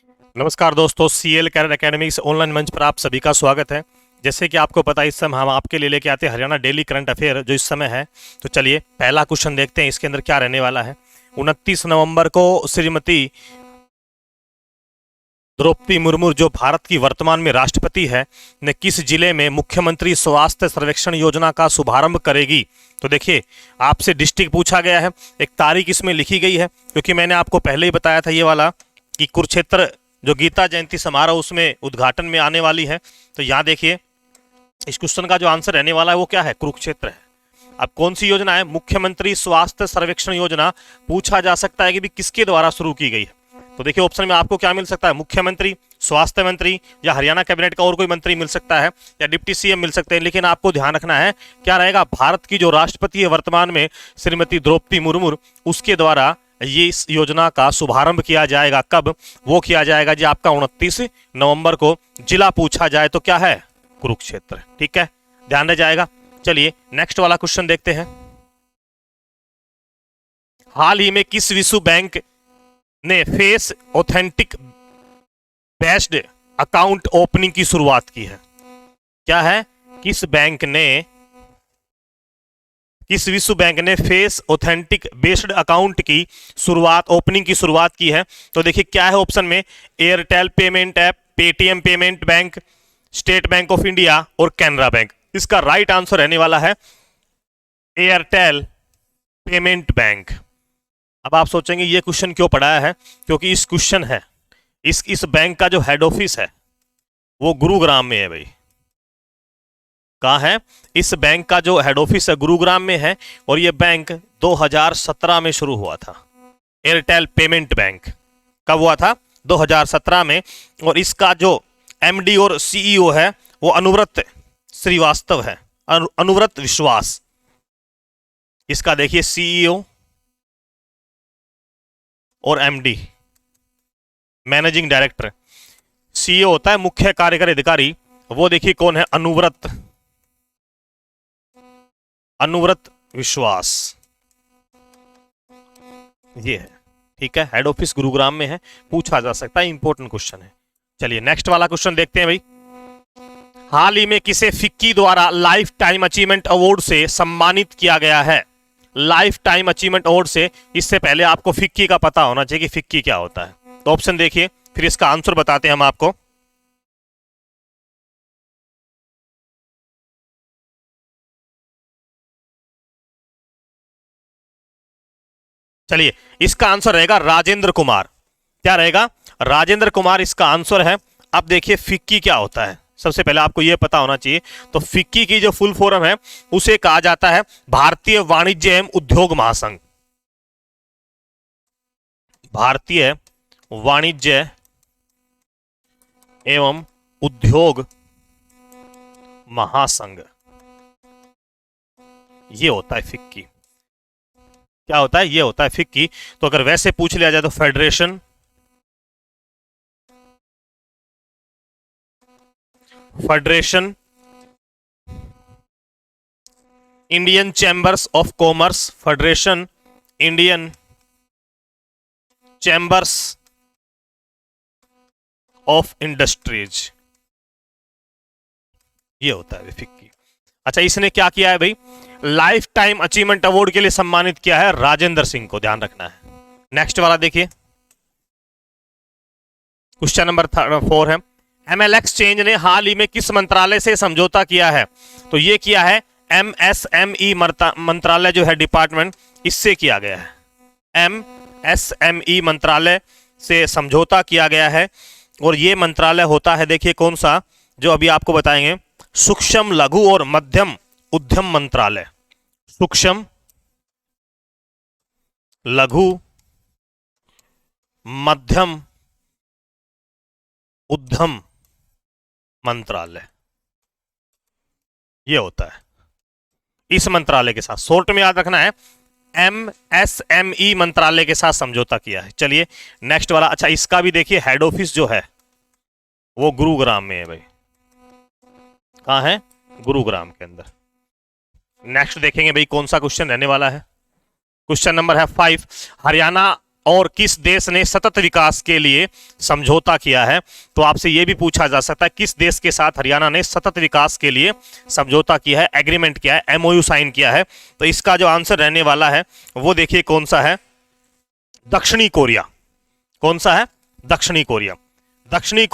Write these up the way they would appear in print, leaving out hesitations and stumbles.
नमस्कार दोस्तों, CL career academics online मंच पर आप सभी का स्वागत है। जैसे कि आपको पता है, इस समय हम आपके लिए लेके आते हैं हरियाणा डेली करंट अफेयर जो इस समय है। तो चलिए पहला क्वेश्चन देखते हैं इसके अंदर क्या रहने वाला है। 29 नवंबर को श्रीमती द्रौपदी मुर्मू जो भारत की वर्तमान में राष्ट्रपति है ने किस जिले में मुख्यमंत्री स्वास्थ्य सर्वेक्षण योजना का शुभारंभ करेगी। तो देखिए, आपसे डिस्ट्रिक्ट पूछा गया है, एक तारीख इसमें लिखी गई है, क्योंकि मैंने आपको पहले ही बताया था ये वाला कि कुरुक्षेत्र जो गीता जयंती समारोह उसमें उद्घाटन में आने वाली है। तो यहाँ देखिए, इस क्वेश्चन का जो आंसर रहने वाला है वो क्या है, कुरुक्षेत्र है। अब कौन सी योजना है, मुख्यमंत्री स्वास्थ्य सर्वेक्षण योजना। पूछा जा सकता है कि भी किसके द्वारा शुरू की गई है। तो देखिए, ऑप्शन में आपको क्या मिल सकता है, मुख्यमंत्री, स्वास्थ्य मंत्री, या हरियाणा कैबिनेट का और कोई मंत्री मिल सकता है, या डिप्टी सीएम मिल सकते हैं। लेकिन आपको ध्यान रखना है क्या रहेगा, भारत की जो राष्ट्रपति है वर्तमान में श्रीमती द्रौपदी मुर्मू, उसके द्वारा ये इस योजना का शुभारंभ किया जाएगा। कब वो किया जाएगा जी, आपका 29 नवंबर को। जिला पूछा जाए तो क्या है, कुरुक्षेत्र। ठीक है, ध्यान रह जाएगा। चलिए नेक्स्ट वाला क्वेश्चन देखते हैं। हाल ही में किस विश्व बैंक ने face authentic based account opening की शुरुआत की है। क्या है, किस विश्व बैंक ने फेस ऑथेंटिक बेस्ड अकाउंट की शुरुआत, ओपनिंग की शुरुआत की है। तो देखिए क्या है ऑप्शन में, Airtel payment app, Paytm payment bank, state bank of India और कैनरा बैंक। इसका राइट आंसर रहने वाला है एयरटेल पेमेंट बैंक। अब आप सोचेंगे ये क्वेश्चन क्यों पढ़ाया है, क्योंकि इस क्वेश्चन है, इस बैंक का जो हेड ऑफिस है वो गुरुग्राम में है भाई। कहाँ है, इस बैंक का जो हेड ऑफिस है गुरुग्राम में है, और ये बैंक 2017 में शुरू हुआ था। एयरटेल पेमेंट बैंक कब हुआ था, 2017 में। और इसका जो एमडी और सीईओ है वो अनुव्रत श्रीवास्तव है, अनुव्रत विश्वास। इसका देखिए सीईओ और एमडी मैनेजिंग डायरेक्टर। सीईओ होता है मुख्य कार्यकारी अधिकारी, वो देखिए कौन है, अनुव्रत विश्वास, ये है। ठीक है, हेड ऑफिस गुरुग्राम में है, पूछा जा सकता है, इंपॉर्टेंट क्वेश्चन है। चलिए नेक्स्ट वाला क्वेश्चन देखते हैं भाई। हाल ही में किसे फिक्की द्वारा लाइफ टाइम अचीवमेंट अवार्ड से सम्मानित किया गया है। लाइफ टाइम अचीवमेंट अवार्ड से, इससे पहले आपको फिक्की का पता होना चाहिए कि फिक्की क्या होता है। तो ऑप्शन देखिए, फिर इसका आंसर बताते हैं हम आपको। चलिए, इसका आंसर रहेगा राजेंद्र कुमार। क्या रहेगा, राजेंद्र कुमार इसका आंसर है। अब देखिए फिक्की क्या होता है, सबसे पहले आपको यह पता होना चाहिए। तो फिक्की की जो फुल फॉर्म है उसे कहा जाता है भारतीय वाणिज्य एवं उद्योग महासंघ। भारतीय वाणिज्य एवं उद्योग महासंघ, ये होता है फिक्की। क्या होता है, ये होता है फिक्की। तो अगर वैसे पूछ लिया जाए तो federation Indian chambers of commerce, federation Indian chambers of industries, ये होता है फिक्की। अच्छा, इसने क्या किया है भाई, लाइफ टाइम अचीवमेंट अवार्ड के लिए सम्मानित किया है राजेंद्र सिंह को, ध्यान रखना है। नेक्स्ट वाला देखिए, क्वेश्चन नंबर 4 है। एमएल एक्सचेंज ने हाल ही में किस मंत्रालय से समझौता किया है। तो ये किया है एमएसएमई मंत्रालय जो है डिपार्टमेंट, इससे किया गया है। एमएसएमई मंत्रालय से समझौता किया गया है, और ये मंत्रालय होता है देखिए कौन सा, जो अभी आपको बताएंगे, सूक्ष्म लघु और मध्यम उद्यम मंत्रालय। सूक्ष्म लघु मध्यम उद्यम मंत्रालय, ये होता है। इस मंत्रालय के साथ शॉर्ट में याद रखना है, एमएसएमई मंत्रालय के साथ समझौता किया है। चलिए नेक्स्ट वाला। अच्छा, इसका भी देखिए हेड ऑफिस जो है वो गुरुग्राम में है भाई। कहां है, गुरुग्राम के अंदर। नेक्स्ट देखेंगे भाई कौन सा क्वेश्चन रहने वाला है। क्वेश्चन नंबर है 5। हरियाणा और किस देश ने सतत विकास के लिए समझौता किया है? तो आपसे यह भी पूछा जा सकता है किस देश के साथ हरियाणा ने सतत विकास के लिए समझौता किया है, एग्रीमेंट किया है, एमओयू साइन किया है? तो इसका जो आंसर रहने वाला है वो देखिए कौन सा है, दक्षिणी कोरिया। कौन सा है? दक्षिणी कोरिया। दक्षिणी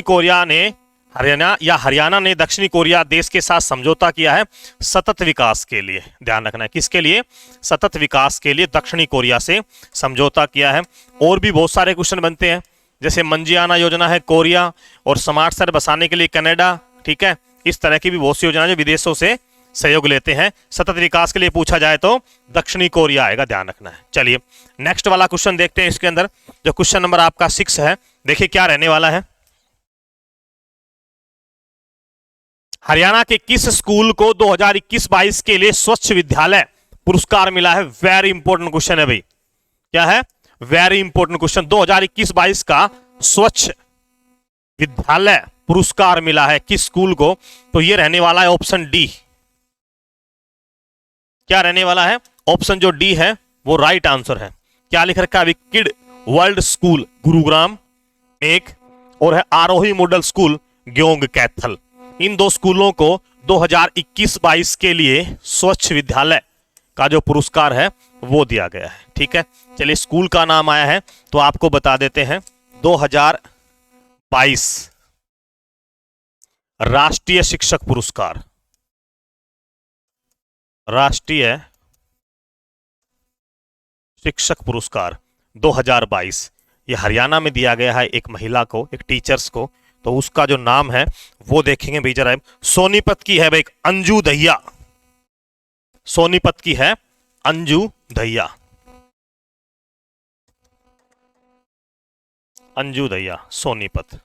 कोरिया ने हरियाणा ने दक्षिणी कोरिया देश के साथ समझौता किया है सतत विकास के लिए। ध्यान रखना है किसके लिए? सतत विकास के लिए दक्षिणी कोरिया से समझौता किया है। और भी बहुत सारे क्वेश्चन बनते हैं, जैसे मंजियाना योजना है कोरिया, और स्मार्ट शहर बसाने के लिए कनाडा। ठीक है, इस तरह की भी बहुत सी योजनाएं जो विदेशों से सहयोग लेते हैं। सतत विकास के लिए पूछा जाए तो दक्षिणी कोरिया आएगा, ध्यान रखना है। चलिए नेक्स्ट वाला क्वेश्चन देखते हैं। इसके अंदर जो क्वेश्चन नंबर आपका 6 है, देखिए क्या रहने वाला है। हरियाणा के किस स्कूल को 2021-22 के लिए स्वच्छ विद्यालय पुरस्कार मिला है? वेरी इंपॉर्टेंट क्वेश्चन है भाई। क्या है? Very important question. 2021-22 का स्वच्छ विद्यालय पुरस्कार मिला है किस स्कूल को? तो ये रहने वाला है ऑप्शन डी। क्या रहने वाला है? ऑप्शन जो डी है वो राइट आंसर है। क्या लिख रखा है? किड वर्ल्ड स्कूल गुरुग्राम एक, और है आरोही मॉडल स्कूल ग्योंग कैथल। इन दो स्कूलों को 2021-22 के लिए स्वच्छ विद्यालय का जो पुरस्कार है वो दिया गया है। ठीक है, चलिए स्कूल का नाम आया है तो आपको बता देते हैं। 2022 राष्ट्रीय शिक्षक पुरस्कार, राष्ट्रीय शिक्षक पुरस्कार 2022 ये हरियाणा में दिया गया है एक महिला को, एक टीचर्स को। तो उसका जो नाम है वो देखेंगे भाई जरा। सोनीपत की है भाई अंजू दहिया। सोनीपत की है अंजू दहिया। अंजू दहिया सोनीपत।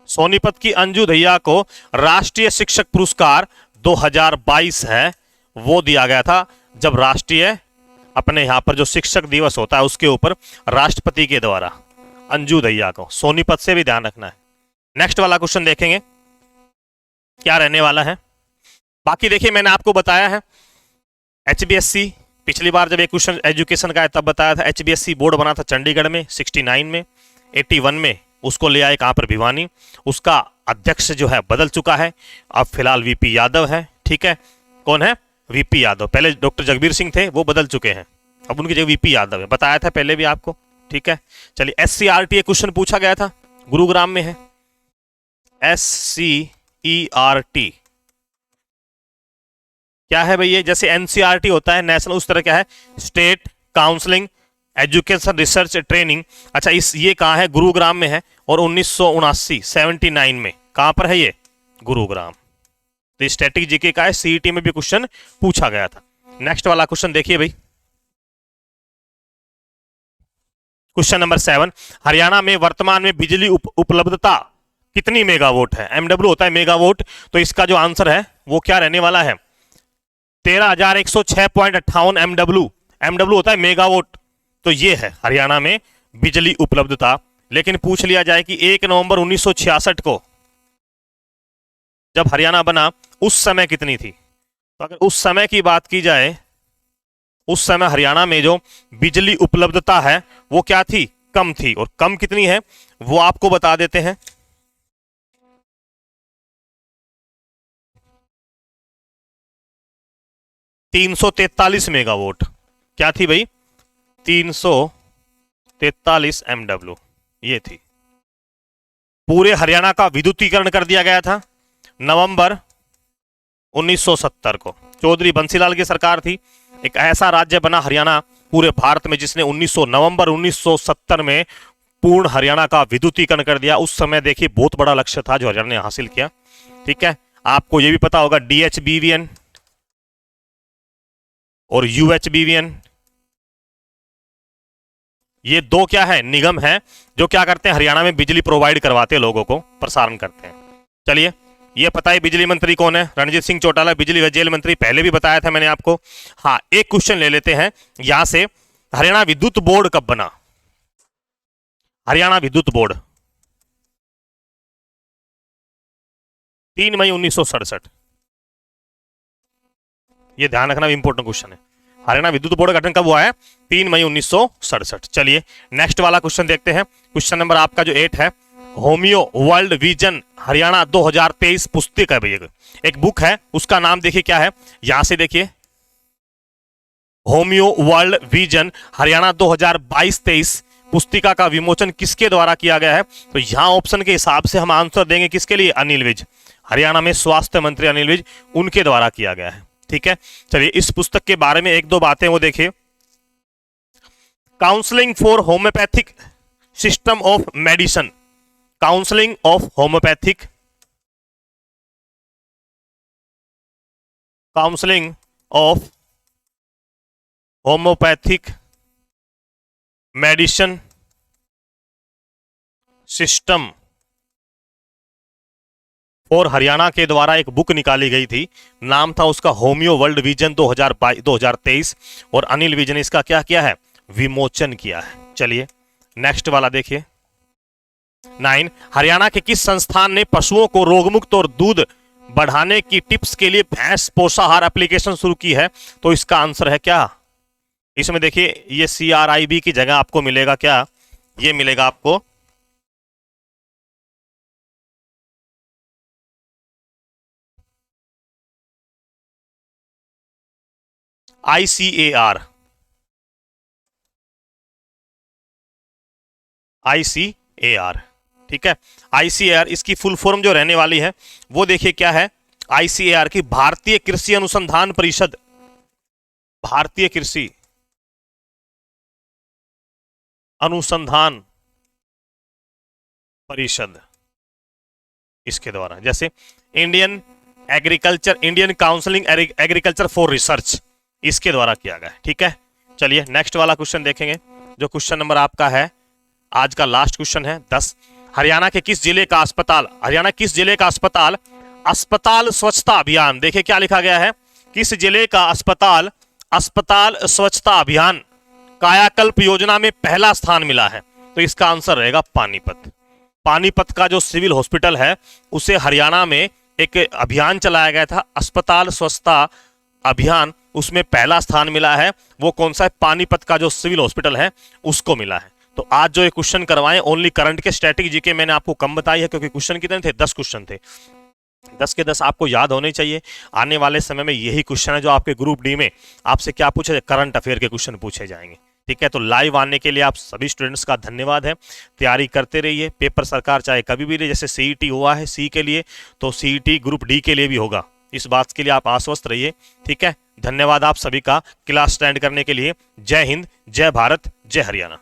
सोनीपत की अंजू दहिया को राष्ट्रीय शिक्षक पुरस्कार 2022 है वो दिया गया था, जब राष्ट्रीय अपने यहां पर जो शिक्षक दिवस होता है उसके ऊपर राष्ट्रपति के द्वारा अंजू दहिया को। सोनीपत से भी ध्यान रखना है। नेक्स्ट वाला क्वेश्चन देखेंगे क्या रहने वाला है। बाकी देखिए मैंने आपको बताया है एचबीएससी, पिछली बार जब एक क्वेश्चन एजुकेशन का है तब बताया था। एचबीएससी बोर्ड बना था चंडीगढ़ में 69 में, 81 में उसको ले आए कहां पर? भिवानी। उसका अध्यक्ष जो है बदल चुका है, अब फिलहाल वीपी यादव है। ठीक है, कौन है? वीपी यादव। पहले डॉक्टर जगबीर सिंह थे, वो बदल चुके हैं, अब उनकी जगह वीपी यादव है। बताया था पहले भी आपको। ठीक है, चलिए एससीईआरटी क्वेश्चन पूछा गया था, गुरुग्राम में है एससीईआरटी। क्या है भैया? जैसे एनसीईआरटी होता है नेशनल, उस तरह क्या है? State counselling education research training. अच्छा ये कहाँ है? गुरुग्राम में है। और 1979 में कहां पर है ये? गुरुग्राम। तो स्टैटिक जीके का है, सीईटी में भी क्वेश्चन पूछा गया था। नेक्स्ट वाला क्वेश्चन देखिए भाई, क्वेश्चन नंबर 7। हरियाणा में वर्तमान में बिजली उपलब्धता कितनी मेगावाट है? एमडब्ल्यू होता है मेगावाट, तो इसका जो आंसर है वो क्या रहने वाला है? 13,106.58 एमडब्ल्यू। एमडब्ल्यू होता है मेगावाट, तो ये है हरियाणा में बिजली उपलब्धता। लेकिन पूछ लिया जाए कि 1 नवंबर 1966 को जब हरियाणा बना उस समय कितनी थी? तो अगर उस समय की बात की जाए, उस समय हरियाणा में जो बिजली उपलब्धता है वो क्या थी? कम थी। और कम कितनी है वो आपको बता देते हैं। $343 मेगावाट। क्या थी भाई? 343 एमडब्ल्यू ये थी। पूरे हरियाणा का विद्युतीकरण कर दिया गया था नवंबर 1970 को। चौधरी बंसीलाल की सरकार थी। एक ऐसा राज्य बना हरियाणा पूरे भारत में जिसने नवंबर 1970 में पूर्ण हरियाणा का विद्युतीकरण कर दिया। उस समय देखिए बहुत बड़ा लक्ष्य था जो हरियाणा ने हासिल किया। ठीक है, आपको यह भी पता होगा डीएचबीवीएन और यूएचबीवीएन, ये दो क्या है? निगम है जो क्या करते हैं? हरियाणा में बिजली प्रोवाइड करवाते हैं, लोगों को प्रसारण करते हैं। चलिए ये पता है बिजली मंत्री कौन है? रणजीत सिंह चौटाला, बिजली व जेल मंत्री, पहले भी बताया था मैंने आपको। हाँ, एक क्वेश्चन ले लेते हैं यहां से। हरियाणा विद्युत बोर्ड कब बना? हरियाणा विद्युत बोर्ड 3 मई 1967। यह ध्यान रखना इंपॉर्टेंट क्वेश्चन है। हरियाणा विद्युत बोर्ड का गठन कब हुआ है? 3 मई 1967। चलिए नेक्स्ट वाला क्वेश्चन देखते हैं। क्वेश्चन नंबर आपका जो 8 है, होमियो वर्ल्ड विजन हरियाणा 2023 पुस्तक है भैया, एक बुक है, उसका नाम देखिए क्या है, यहां से देखिए, होमियो वर्ल्ड विजन हरियाणा 2022-23 पुस्तिका का विमोचन किसके द्वारा किया गया है? तो यहां ऑप्शन के हिसाब से हम आंसर देंगे किसके लिए? अनिल विज, हरियाणा में स्वास्थ्य मंत्री अनिल विज, उनके द्वारा किया गया है। ठीक है, चलिए इस पुस्तक के बारे में एक दो बातें वो देखिए। Counselling for homeopathic system of medicine, counselling of homeopathic, counselling of homeopathic medicine system और हरियाणा के द्वारा एक बुक निकाली गई थी, नाम था उसका होमियो वर्ल्ड विजन 2023, और अनिल विज ने इसका क्या किया है? विमोचन किया है। चलिए नेक्स्ट वाला देखिए। 9, हरियाणा के किस संस्थान ने पशुओं को रोगमुक्त और दूध बढ़ाने की टिप्स के लिए भैंस पोषाहार एप्लीकेशन शुरू की है? तो इसका आंसर है क्या? इसमें देखिए ये CRIB की जगह आपको मिलेगा क्या? ये मिलेगा आपको ICAR, ICAR। ठीक है, ICAR इसकी फुल फॉर्म जो रहने वाली है वो देखिए क्या है? ICAR की भारतीय कृषि अनुसंधान परिषद, भारतीय कृषि अनुसंधान परिषद, इसके द्वारा, जैसे Indian agriculture, Indian counselling agriculture for research, इसके द्वारा किया गया है। ठीक है, चलिए नेक्स्ट वाला क्वेश्चन देखेंगे, जो क्वेश्चन नंबर आपका है, आज का लास्ट क्वेश्चन है 10। हरियाणा के किस जिले का अस्पताल, हरियाणा किस जिले का अस्पताल अस्पताल स्वच्छता अभियान, देखिए क्या लिखा गया है, किस जिले का अस्पताल अस्पताल स्वच्छता अभियान कायाकल्प योजना में पहला स्थान मिला है? तो इसका आंसर रहेगा पानीपत। पानीपत का जो सिविल हॉस्पिटल है उसे हरियाणा में एक अभियान चलाया गया था, अस्पताल स्वच्छता अभियान, उसमें पहला स्थान मिला है। वो कौन सा है? पानीपत का जो सिविल हॉस्पिटल है उसको मिला है। तो आज जो ये क्वेश्चन करवाए ओनली करंट के, स्टैटिक जीके मैंने आपको कम बताई है, क्योंकि क्वेश्चन कितने थे? 10 क्वेश्चन थे, 10 के 10 आपको याद होने चाहिए। आने वाले समय में यही क्वेश्चन है जो आपके ग्रुप डी में आपसे क्या पूछे? करंट अफेयर के क्वेश्चन पूछे जाएंगे। ठीक है, तो लाइव आने के लिए आप सभी स्टूडेंट्स का धन्यवाद है। तैयारी करते रहिए, पेपर सरकार चाहे कभी भी ले, जैसे CET हुआ है सी के लिए, तो CET ग्रुप डी के लिए भी होगा, इस बात के लिए आप आश्वस्त रहिए। ठीक है, धन्यवाद आप सभी का क्लास अटेंड करने के लिए। जय हिंद, जय भारत, जय हरियाणा।